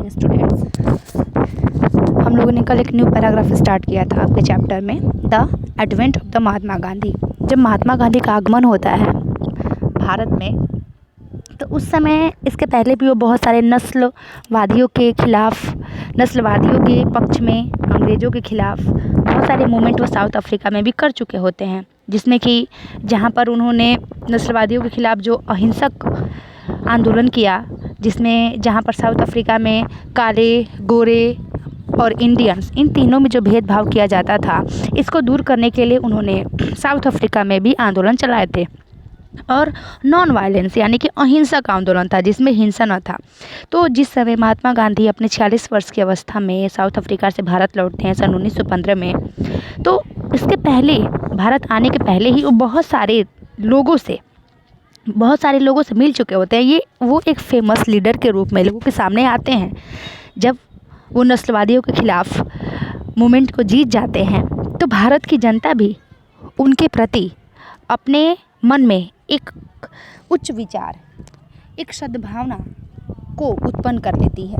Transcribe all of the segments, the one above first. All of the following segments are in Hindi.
Morning students. हम लोगों ने कल एक न्यू पैराग्राफ स्टार्ट किया था आपके चैप्टर में, the advent of the Mahatma Gandhi. जब महात्मा गांधी का आगमन होता है भारत में, तो उस समय इसके पहले भी वो बहुत सारे नस्लवादियों के खिलाफ, नस्लवादियों के पक्ष में, अंग्रेज़ों के खिलाफ बहुत सारे मूवमेंट वो साउथ अफ्रीका में भी कर चुके होते हैं, जिसमें कि जहाँ पर उन्होंने नस्लवादियों के खिलाफ जो अहिंसक आंदोलन किया, जिसमें जहाँ पर साउथ अफ्रीका में काले, गोरे और इंडियंस, इन तीनों में जो भेदभाव किया जाता था, इसको दूर करने के लिए उन्होंने साउथ अफ्रीका में भी आंदोलन चलाए थे। और नॉन वायलेंस यानी कि अहिंसक आंदोलन था, जिसमें हिंसा न था। तो जिस समय महात्मा गांधी अपने 46 वर्ष की अवस्था में साउथ अफ्रीका से भारत लौटते हैं सन 1915 में, तो इसके पहले, भारत आने के पहले ही वो बहुत सारे लोगों से मिल चुके होते हैं। वो एक फेमस लीडर के रूप में लोगों के सामने आते हैं। जब वो नस्लवादियों के खिलाफ मूवमेंट को जीत जाते हैं, तो भारत की जनता भी उनके प्रति अपने मन में एक उच्च विचार, एक सद्भावना को उत्पन्न कर लेती है।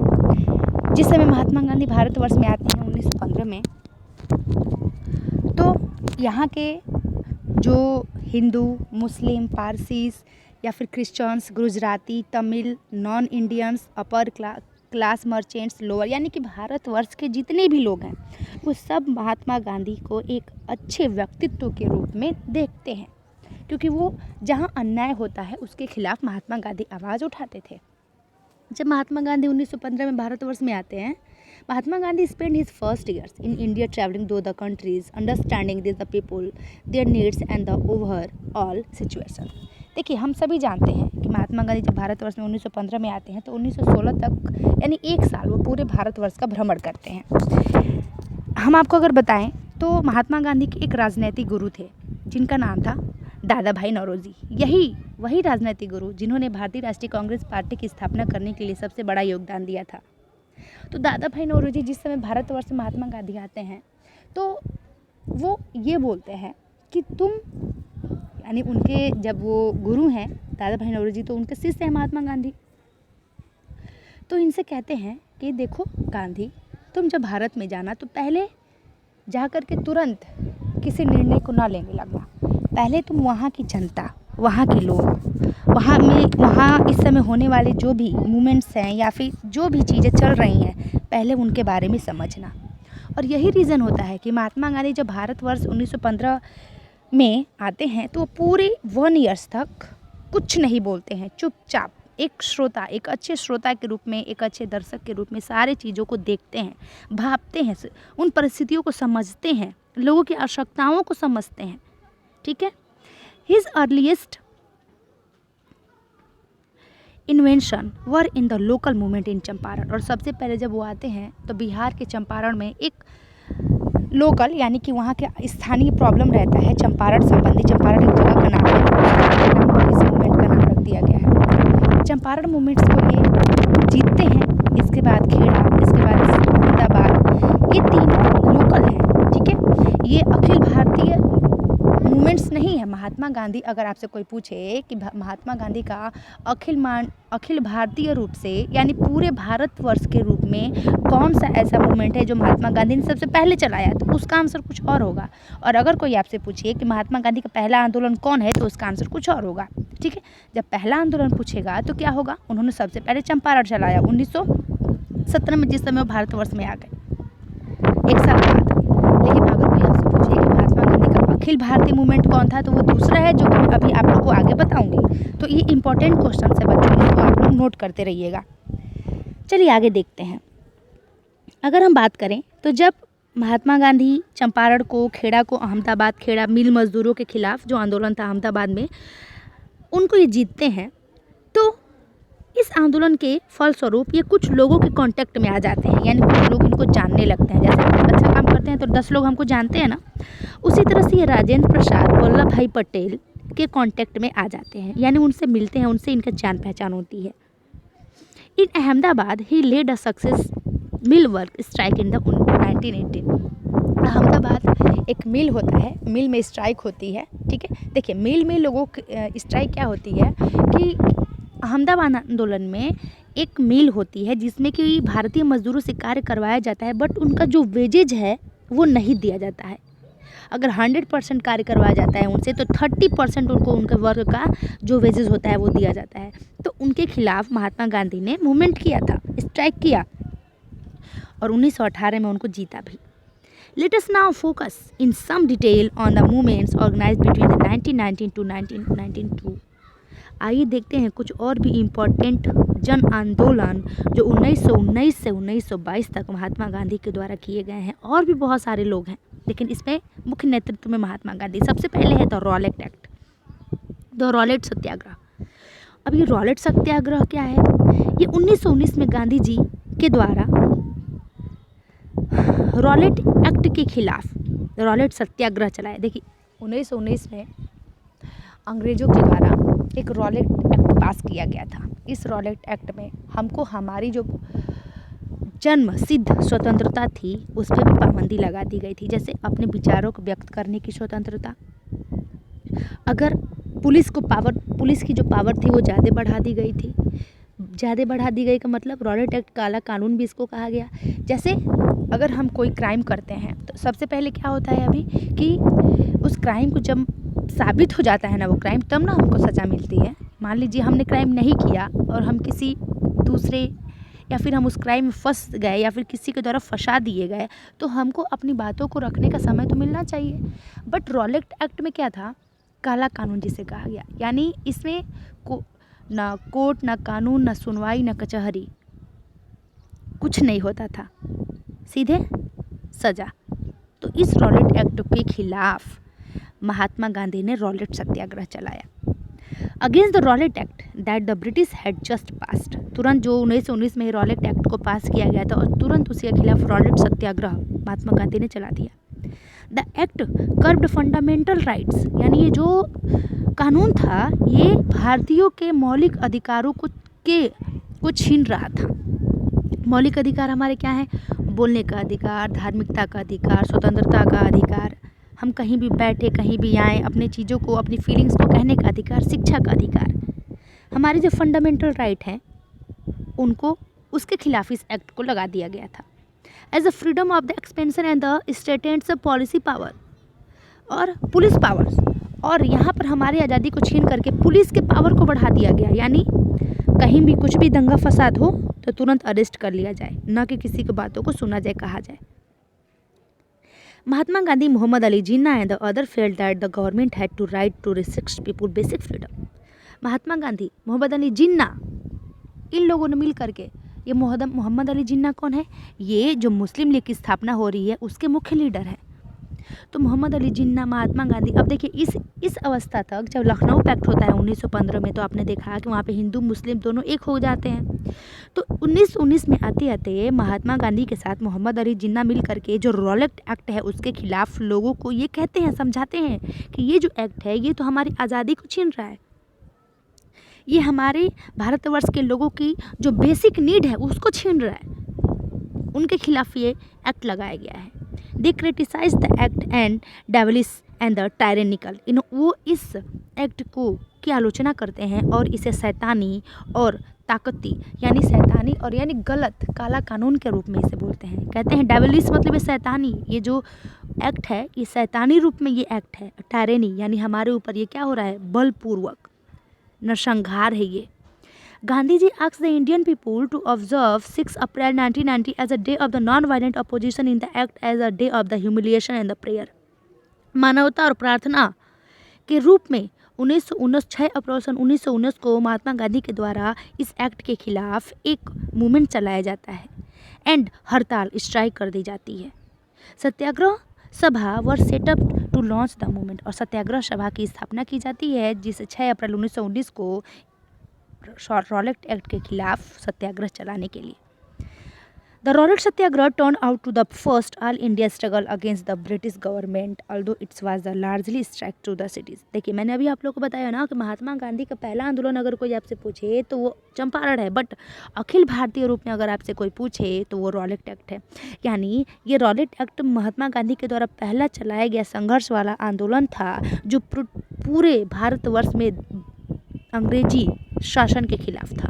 जिस समय महात्मा गांधी भारतवर्ष में आते हैं 1915 में, तो यहाँ के जो हिंदू, मुस्लिम, पारसीस या फिर Christians, Gujarati, Tamil, non Indians, upper class merchants, lower, यानी कि भारतवर्ष के जितने भी लोग हैं, वो सब महात्मा गांधी को एक अच्छे व्यक्तित्व के रूप में देखते हैं, क्योंकि वो जहाँ अन्याय होता है उसके खिलाफ महात्मा गांधी आवाज़ उठाते थे। जब महात्मा गांधी 1915 में भारतवर्ष में आते हैं, Mahatma Gandhi spend his first years in India travelling to the countries, understanding the people, their needs and the overall situation. देखिए, हम सभी जानते हैं कि महात्मा गांधी जब भारतवर्ष में 1915 में आते हैं, तो 1916 तक यानी 1 साल वो पूरे भारतवर्ष का भ्रमण करते हैं। हम आपको अगर बताएं तो महात्मा गांधी के एक राजनीतिक गुरु थे, जिनका नाम था दादा भाई नौरोजी। वही राजनीतिक गुरु जिन्होंने भारतीय राष्ट्रीय कांग्रेस पार्टी की स्थापना करने के लिए सबसे बड़ा योगदान दिया था। तो दादा भाई नौरोजी जिस समय भारतवर्ष में महात्मा गांधी आते हैं, तो वो ये बोलते हैं कि तुम, यानी उनके जब वो गुरु हैं दादा भाई नौरोजी, तो उनके शिष्य हैं महात्मा गांधी। तो इनसे कहते हैं कि देखो गांधी, तुम जब भारत में जाना तो पहले जा कर के तुरंत किसी निर्णय को ना लेने लगना। पहले तुम वहाँ की जनता, वहाँ के लोग, वहाँ इस समय होने वाले जो भी मूवमेंट्स हैं या फिर जो भी चीज़ें चल रही हैं, पहले उनके बारे में समझना। और यही रीज़न होता है कि महात्मा गांधी जब भारतवर्ष 1915 में आते हैं, तो वो पूरे 1 ईयर्स तक कुछ नहीं बोलते हैं, चुपचाप एक श्रोता, एक अच्छे श्रोता के रूप में, एक अच्छे दर्शक के रूप में सारे चीज़ों को देखते हैं, भापते हैं, उन परिस्थितियों को समझते हैं, लोगों की आवश्यकताओं को समझते हैं। ठीक है। His earliest invention were in the local movement in Champaran. और सबसे पहले जब वो आते हैं, तो बिहार के चंपारण में एक लोकल, यानी कि वहाँ के स्थानीय प्रॉब्लम रहता है चंपारण संबंधी। चंपारण एक जगह का नाम है, इस मूवमेंट का नाम रख दिया गया है। चंपारण मूवमेंट्स को ये जीतते हैं। इसके बाद खेड़ा, इसके बाद अहमदाबाद, ये तीनों लोकल हैं। ठीक है। ये अखिल भारतीय मूवमेंट्स नहीं है। महात्मा गांधी, अगर आपसे कोई पूछे कि महात्मा गांधी का अखिल भारतीय रूप से, यानी पूरे भारतवर्ष के रूप में कौन सा ऐसा मूवमेंट है जो महात्मा गांधी ने सबसे पहले चलाया, तो उसका आंसर कुछ और होगा। और अगर कोई आपसे पूछे कि महात्मा गांधी का पहला आंदोलन कौन है, तो उसका आंसर कुछ और होगा। ठीक है। जब पहला आंदोलन पूछेगा तो क्या होगा, उन्होंने सबसे पहले चंपारण चलाया 1917 में, जिस समय वो भारतवर्ष में आ गए 1 साल बाद। लेकिन अगर कोई आपसे पूछे कि महात्मा गांधी का अखिल भारतीय मूवमेंट कौन था, तो वो दूसरा है, जो कि मैं अभी आप लोग को आगे बताऊंगी। तो ये इंपॉर्टेंट क्वेश्चन है बच्चों, इसको आप लोग नोट करते रहिएगा। चलिए आगे देखते हैं। अगर हम बात करें, तो जब महात्मा गांधी चंपारण को, खेड़ा को, अहमदाबाद, खेड़ा मिल मजदूरों के खिलाफ जो आंदोलन था अहमदाबाद में, उनको ये जीतते हैं, तो इस आंदोलन के फलस्वरूप ये कुछ लोगों के कांटेक्ट में आ जाते हैं, यानी कुछ लोग इनको जानने लगते हैं। जैसे हम अच्छा काम करते हैं तो 10 लोग हमको जानते हैं ना, उसी तरह से ये राजेंद्र प्रसाद वल्लभ भाई पटेल के कांटेक्ट में आ जाते हैं, यानी उनसे मिलते हैं, उनसे इनका जान पहचान होती है। In Ahmedabad he led a success mill work strike in the 1918। Ahmedabad एक मिल होता है, मिल में स्ट्राइक होती है। ठीक है। देखिए, मिल में लोगों की स्ट्राइक क्या होती है कि अहमदाबाद आंदोलन में एक मिल होती है जिसमें कि भारतीय मजदूरों से कार्य करवाया जाता है, बट उनका जो वेजेज है वो नहीं दिया जाता है। अगर 100% कार्य करवाया जाता है उनसे तो 30% उनको उनके वर्क का जो वेजेस होता है वो दिया जाता है। तो उनके खिलाफ महात्मा गांधी ने मूवमेंट किया था, स्ट्राइक किया, और 1918 में उनको जीता भी। Let us now focus in some detail on the movements organized between the 1919 to 1992. आइए देखते हैं कुछ और भी इम्पोर्टेंट जन आंदोलन जो 1919 से 1922 तक महात्मा गांधी के द्वारा किए गए हैं। और भी बहुत सारे लोग हैं, लेकिन इसमें मुख्य नेतृत्व में महात्मा गांधी। सबसे पहले है the Rowlatt act, the Rowlatt satyagraha. अब ये रॉलेट सत्याग्रह क्या है? ये 1919 में गांधी जी के द्वारा रॉलेट एक्ट के खिलाफ रॉलेट सत्याग्रह चलाया। देखिए 1919 में अंग्रेज़ों के द्वारा एक रॉलेट एक्ट पास किया गया था। इस रॉलेट एक्ट में हमको हमारी जो जन्म सिद्ध स्वतंत्रता थी उस पर भी पाबंदी लगा दी गई थी, जैसे अपने विचारों को व्यक्त करने की स्वतंत्रता। अगर पुलिस की जो पावर थी वो ज़्यादा बढ़ा दी गई थी। ज़्यादा बढ़ा दी गई का मतलब रॉलेट एक्ट काला कानून भी इसको कहा गया। जैसे अगर हम कोई क्राइम करते हैं तो सबसे पहले क्या होता है अभी कि उस क्राइम को जब साबित हो जाता है ना वो क्राइम, तब ना हमको सज़ा मिलती है। मान लीजिए हमने क्राइम नहीं किया और हम किसी दूसरे या फिर हम उस क्राइम में फंस गए या फिर किसी के द्वारा फंसा दिए गए, तो हमको अपनी बातों को रखने का समय तो मिलना चाहिए। बट रॉलेट एक्ट में क्या था? काला कानून जिसे कहा गया, यानी इसमें ना कोर्ट, ना कानून, ना सुनवाई, ना कचहरी, कुछ नहीं होता था, सीधे सज़ा। तो इस रॉलेट एक्ट के खिलाफ महात्मा गांधी ने रॉलेट सत्याग्रह चलाया। Against the Rowlatt act that the British had just passed, तुरंत जो 1919 में रॉलेट एक्ट को पास किया गया था और तुरंत उसके खिलाफ रॉलेट सत्याग्रह महात्मा गांधी ने चला दिया। The act curved fundamental rights, यानी ये जो कानून था ये भारतीयों के मौलिक अधिकारों को छीन रहा था। मौलिक अधिकार हमारे क्या हैं? बोलने का अधिकार, धार्मिकता का अधिकार, स्वतंत्रता का अधिकार, हम कहीं भी बैठे कहीं भी आएँ, अपने चीज़ों को, अपनी फीलिंग्स को कहने का अधिकार, शिक्षा का अधिकार, हमारे जो फंडामेंटल राइट हैं उनको, उसके खिलाफ इस एक्ट को लगा दिया गया था। As a freedom of the expansion and the states policy power और पुलिस पावर्स, और यहाँ पर हमारी आज़ादी को छीन करके पुलिस के पावर को बढ़ा दिया गया, यानी कहीं भी कुछ भी दंगा फसाद हो तो तुरंत अरेस्ट कर लिया जाए, न कि किसी की बातों को सुना जाए, कहा जाए। Mahatma Gandhi, Mohammad Ali Jinnah and the other felt that the government had to right to restrict people basic freedom. Mahatma Gandhi, Mohammad Ali Jinnah, इन लोगों ने मिल करके, ये मोहम्मद अली जिन्ना कौन है? ये जो मुस्लिम लीग की स्थापना हो रही है उसके मुख्य लीडर हैं। तो मोहम्मद अली जिन्ना, महात्मा गांधी, अब देखिए इस अवस्था तक जब लखनऊ पैक्ट होता है 1915 में, तो आपने देखा कि वहाँ पे हिंदू मुस्लिम दोनों एक हो जाते हैं। तो 1919 में आते आते महात्मा गांधी के साथ मोहम्मद अली जिन्ना मिल करके जो रॉलेट एक्ट है उसके खिलाफ लोगों को ये कहते हैं, समझाते हैं कि ये जो एक्ट है ये तो हमारी आज़ादी को छीन रहा है, ये हमारे भारतवर्ष के लोगों की जो बेसिक नीड है उसको छीन रहा है। उनके खिलाफ ये एक्ट लगाया गया है। They criticise the act and devilish and the tyrannical, वो इस एक्ट को की आलोचना करते हैं और इसे शैतानी और ताकती, यानी शैतानी और यानी गलत, काला कानून के रूप में इसे बोलते हैं। कहते हैं डेवलिस मतलब ये शैतानी, ये जो एक्ट है ये शैतानी रूप में ये एक्ट है। टायरेनी यानी हमारे ऊपर ये क्या हो रहा है? बलपूर्वक नरसंहार है ये। Gandhi ji asked the Indian people to observe 6 April 1990 as a day of the non-violent opposition in the act as a day of the humiliation and the prayer। मानवता और प्रार्थना के रूप में 6 अप्रैल सन 1919 को महात्मा गांधी के द्वारा इस एक्ट के खिलाफ एक मूवमेंट चलाया जाता है एंड हड़ताल, स्ट्राइक कर दी जाती है। Satyagraha Sabha were set up to launch the movement, और सत्याग्रह सभा की स्थापना की जाती है जिसे 6 अप्रैल 1919 को रॉलेट एक्ट के खिलाफ सत्याग्रह चलाने के लिए। The Rowlatt satyagraha turn out to the first all India struggle against the British government although its was the largely strike to the cities. देखिए मैंने अभी आप लोगों को बताया ना कि महात्मा गांधी का पहला आंदोलन अगर कोई आपसे पूछे तो वो चंपारण है, बट अखिल भारतीय रूप में अगर आपसे कोई पूछे तो वो रॉलेट एक्ट है। यानी ये रॉलेट एक्ट महात्मा गांधी के द्वारा पहला चलाया गया संघर्ष वाला आंदोलन था जो पूरे भारतवर्ष में अंग्रेजी शासन के खिलाफ था।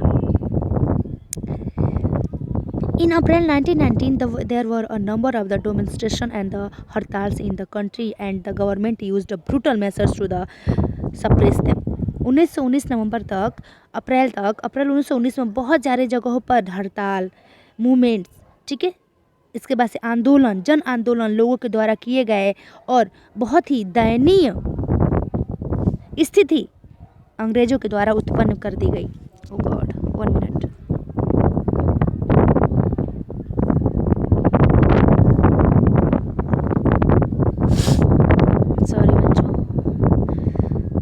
In April 1919, there were a number of the demonstration and the hartals in the country, and the government used brutal measures to the suppress them. 1919 नवंबर तक अप्रैल 1919 में बहुत सारे जगहों पर हड़ताल मूवमेंट्स, ठीक है, इसके बाद से आंदोलन, जन आंदोलन लोगों के द्वारा किए गए और बहुत ही दयनीय स्थिति अंग्रेजों के द्वारा उत्पन्न कर दी गई। ओ गॉड, 1 मिनट। सॉरी बच्चों।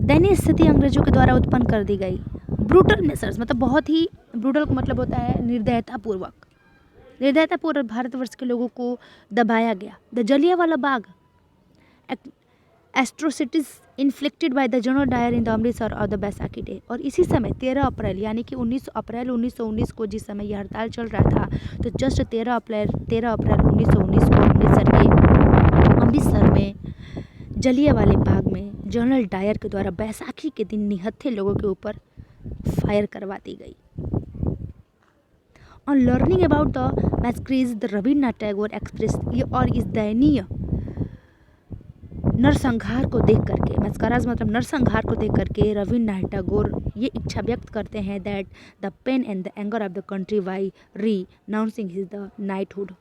दयनीय स्थिति अंग्रेजों के द्वारा उत्पन्न कर दी गई। ब्रूटल मेसर्स मतलब बहुत ही ब्रूटल का मतलब होता है निर्दयतापूर्वक भारतवर्ष के लोगों को दबाया गया। The Jallianwala Bagh atrocities inflicted by the general Dyer in the Amritsar और द बैसाखी डे। और इसी समय 13 अप्रैल यानी कि 19 अप्रैल 1919 को जिस समय यह हड़ताल चल रहा था, तो जस्ट 13 अप्रैल 1919 को अमृतसर में जलियांवाले बाग में जनरल डायर के द्वारा बैसाखी के दिन निहत्थे लोगों के ऊपर फायर करवा दी गई। On learning about the massacre the Rabindranath Tagore express, ये और इस दयनीय नरसंहार को देख करके, मैस्कराज मतलब नरसंहार को देख करके रविन्द्रनाथ टैगोर ये इच्छा व्यक्त करते हैं that the pain and the anger of the country by renouncing his the knighthood.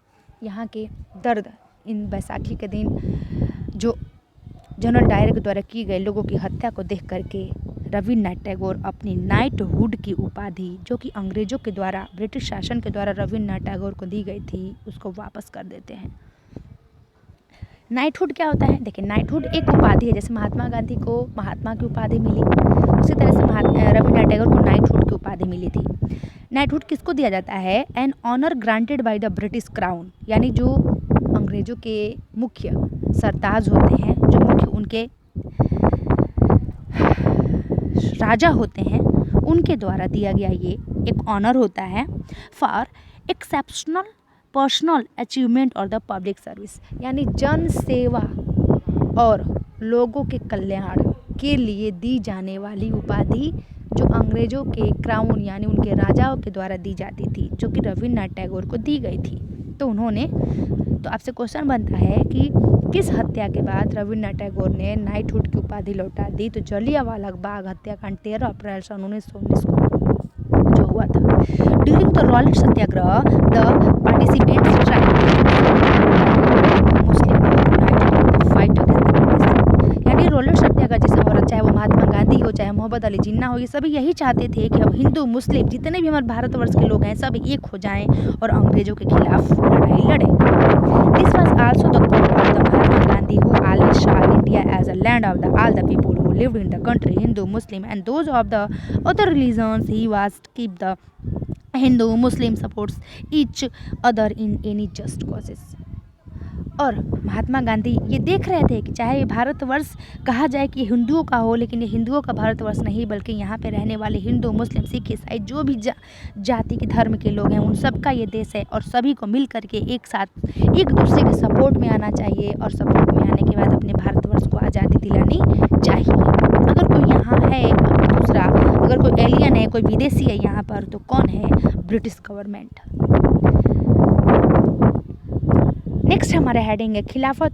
यहाँ के दर्द इन बैसाखी के दिन जो जनरल डायर के द्वारा की गई लोगों की हत्या को देख करके रविन्द्रनाथ टैगोर अपनी नाइटहुड की उपाधि जो कि अंग्रेजों के द्वारा, ब्रिटिश शासन के द्वारा रविन्द्रनाथ टैगोर को दी गई थी, उसको वापस कर देते हैं। नाइटहुड क्या होता है? देखिए, नाइटहुड एक उपाधि है। जैसे महात्मा गांधी को महात्मा की उपाधि मिली, उसी तरह से रविन्द्रनाथ टैगोर को नाइटहुड की उपाधि मिली थी। नाइटहुड किसको दिया जाता है? An honour granted by the British crown, यानी जो अंग्रेजों के मुख्य सरताज होते हैं, जो मुख्य उनके राजा होते हैं, उनके द्वारा दिया गया ये एक ऑनर होता है फॉर एक्सेप्शनल पर्सनल अचीवमेंट और द पब्लिक सर्विस, यानी जन सेवा और लोगों के कल्याण के लिए दी जाने वाली उपाधि जो अंग्रेजों के क्राउन यानी उनके राजाओं के द्वारा दी जाती थी, जो कि रविन्द्रनाथ टैगोर को दी गई थी। तो आपसे क्वेश्चन बनता है कि किस हत्या के बाद रविन्द्रनाथ टैगोर ने नाइटहुड की उपाधि लौटा दी? तो जलियांवाला बाग हत्याकांड 13 अप्रैल सन 1919 को जो हुआ था। During the Rowlatt Satyagraha the participants tried Muslim fight against the British, यानी रॉलेट सत्याग्रह जिसमें हो रहा, चाहे वो महात्मा गांधी हो, चाहे मोहम्मद अली जिन्ना हो, ये सभी यही चाहते थे कि अब हिंदू मुस्लिम जितने भी हमारे भारतवर्ष के लोग हैं सब एक हो जाएं और अंग्रेजों के खिलाफ लड़ाई लड़ें। This was also the goal of the Mahatma Gandhi who always saw India as a land of all the people who lived in the country, Hindu, Muslim and those of the other religions. He was to keep the Hindu, Muslim supports each other in any just causes. और महात्मा गांधी ये देख रहे थे कि चाहे ये भारतवर्ष कहा जाए कि हिंदुओं का हो, लेकिन ये हिंदुओं का भारतवर्ष नहीं, बल्कि यहाँ पे रहने वाले हिंदू, मुस्लिम, सिख, ईसाई जो भी जाति के धर्म के लोग हैं उन सब का ये देश है और सभी को मिल करके एक साथ एक दूसरे के सपोर्ट में आना चाहिए और सपोर्ट में आने के बाद अपने भारतवर्ष को आज़ादी दिलानी चाहिए। अगर कोई यहाँ है दूसरा, अगर कोई एलियन है, कोई विदेशी है यहाँ पर, तो कौन है? British government. नेक्स्ट हमारा हेडिंग है खिलाफत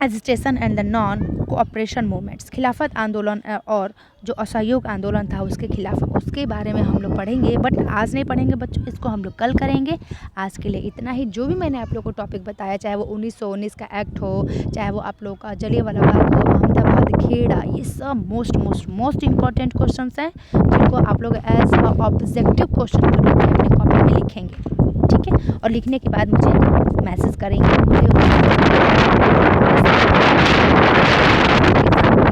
agitation and the non cooperation movements. खिलाफत आंदोलन और जो असहयोग आंदोलन था उसके खिलाफ, उसके बारे में हम लोग पढ़ेंगे, बट आज नहीं पढ़ेंगे बच्चों, इसको हम लोग कल करेंगे। आज के लिए इतना ही। जो भी मैंने आप लोग को टॉपिक बताया, चाहे वो 1919 का एक्ट हो, चाहे वो आप लोग का जलियांवाला बाग हो, अहमदाबाद, खेड़ा, ये सब मोस्ट इंपॉर्टेंट क्वेश्चन हैं जिनको आप लोग एज ऑब्जेक्टिव क्वेश्चन के रूप में अपने कॉपी में लिखेंगे, ठीक है? और लिखने के बाद मुझे मैसेज करेंगे,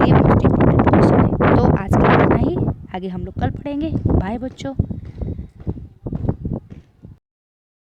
ये मोस्ट इम्पोर्टेंट क्वेश्चन है। तो आज के लिए इतना ही, आगे हम लोग कल पढ़ेंगे। बाय बच्चों।